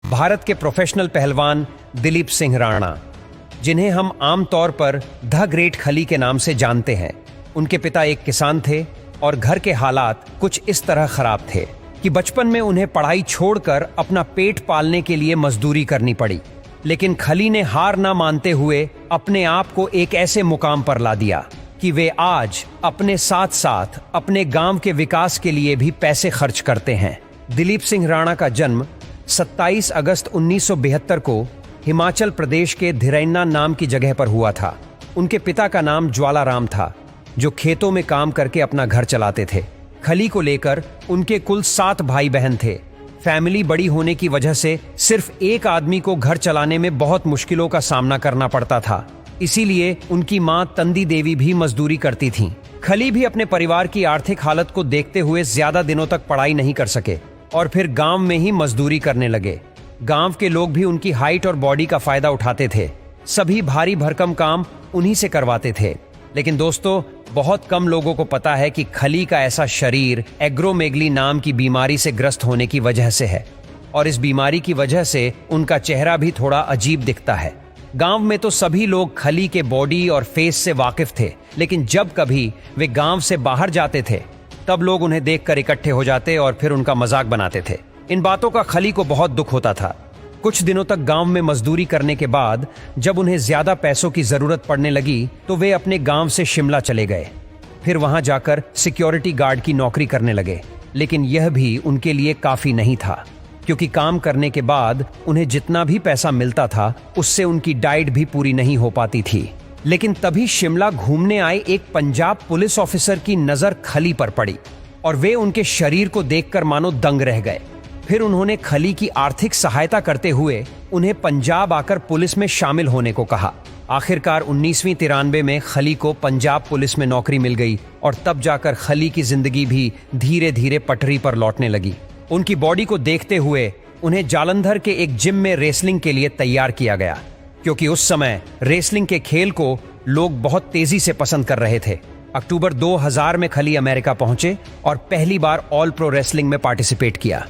भारत के प्रोफेशनल पहलवान दिलीप सिंह राणा, जिन्हें हम आमतौर पर द ग्रेट खली के नाम से जानते हैं। उनके पिता एक किसान थे और घर के हालात कुछ इस तरह खराब थे कि बचपन में उन्हें पढ़ाई छोड़कर अपना पेट पालने के लिए मजदूरी करनी पड़ी। लेकिन खली ने हार ना मानते हुए अपने आप को एक ऐसे मुकाम पर ला दिया कि वे आज अपने साथ साथ अपने गांव के विकास के लिए भी पैसे खर्च करते हैं। दिलीप सिंह राणा का जन्म 27 अगस्त 1972 को हिमाचल प्रदेश के धिरैना नाम की जगह पर हुआ था। उनके पिता का नाम ज्वालाराम था, जो खेतों में काम करके अपना घर चलाते थे। खली को लेकर उनके कुल 7 भाई बहन थे। फैमिली बड़ी होने की वजह से सिर्फ एक आदमी को घर चलाने में बहुत मुश्किलों का सामना करना पड़ता था। इसीलिए उनकी मां तंदी देवी भी मजदूरी करती थीं। खली भी अपने परिवार की आर्थिक हालत को देखते हुए ज्यादा दिनों तक पढ़ाई नहीं कर सके और फिर गांव में ही मजदूरी करने लगे। गांव के लोग भी उनकी हाइट और बॉडी का फायदा उठाते थे। सभी भारी भरकम काम उन्हीं से करवाते थे। लेकिन दोस्तों, बहुत कम लोगों को पता है कि खली का ऐसा शरीर एग्रोमेगली नाम की बीमारी से ग्रस्त होने की वजह से है, और इस बीमारी की वजह से उनका चेहरा भी थोड़ा अजीब दिखता है। गांव में तो सभी लोग खली के बॉडी और फेस से वाकिफ थे, लेकिन जब कभी वे गांव से बाहर जाते थे तब लोग उन्हें देखकर इकट्ठे हो जाते और फिर उनका मजाक बनाते थे। इन बातों का खली को बहुत दुख होता था। कुछ दिनों तक गांव में मजदूरी करने के बाद जब उन्हें ज्यादा पैसों की जरूरत पड़ने लगी तो वे अपने गांव से शिमला चले गए। फिर वहां जाकर सिक्योरिटी गार्ड की नौकरी करने लगे। लेकिन यह भी उनके लिए काफी नहीं था, क्योंकि काम करने के बाद उन्हें जितना भी पैसा मिलता था उससे उनकी डाइट भी पूरी नहीं हो पाती थी। लेकिन तभी शिमला घूमने आए एक पंजाब पुलिस ऑफिसर की नजर खली पर पड़ी और वे उनके शरीर को देखकर मानो दंग रह गए। फिर उन्होंने खली की आर्थिक सहायता करते हुए उन्हें पंजाब आकर पुलिस में शामिल होने को कहा। आखिरकार 1993 में खली को पंजाब पुलिस में नौकरी मिल गई और तब जाकर खली की जिंदगी भी धीरे धीरे पटरी पर लौटने लगी। उनकी बॉडी को देखते हुए उन्हें जालंधर के एक जिम में रेसलिंग के लिए तैयार किया गया, क्योंकि उस समय रेसलिंग के खेल को लोग बहुत तेजी से पसंद कर रहे थे। अक्टूबर 2000 में खली अमेरिका पहुंचे और पहली बार ऑल प्रो रेसलिंग में पार्टिसिपेट किया।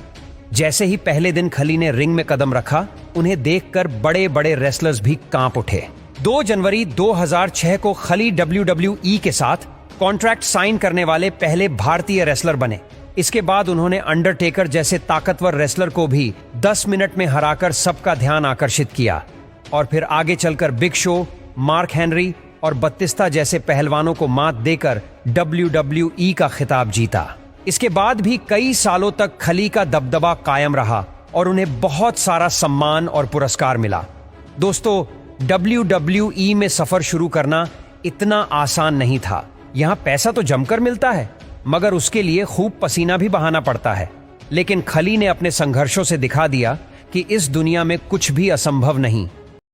जैसे ही पहले दिन खली ने रिंग में कदम रखा, उन्हें देखकर बड़े बड़े रेसलर्स भी कांप उठे। 2 जनवरी 2006 को खली WWE के साथ कॉन्ट्रैक्ट साइन करने वाले पहले भारतीय रेसलर बने। इसके बाद उन्होंने अंडरटेकर जैसे ताकतवर रेसलर को भी 10 मिनट में हराकर सबका ध्यान आकर्षित किया और फिर आगे चलकर बिग शो, मार्क हेनरी और बत्तिस्ता जैसे पहलवानों को मात देकर WWE का खिताब जीता। इसके बाद भी कई सालों तक खली का दबदबा कायम रहा और उन्हें बहुत सारा सम्मान और पुरस्कार मिला। दोस्तों, WWE में सफर शुरू करना इतना आसान नहीं था। यहां पैसा तो जमकर मिलता है, मगर उसके लिए खूब पसीना भी बहाना पड़ता है। लेकिन खली ने अपने संघर्षों से दिखा दिया कि इस दुनिया में कुछ भी असंभव नहीं।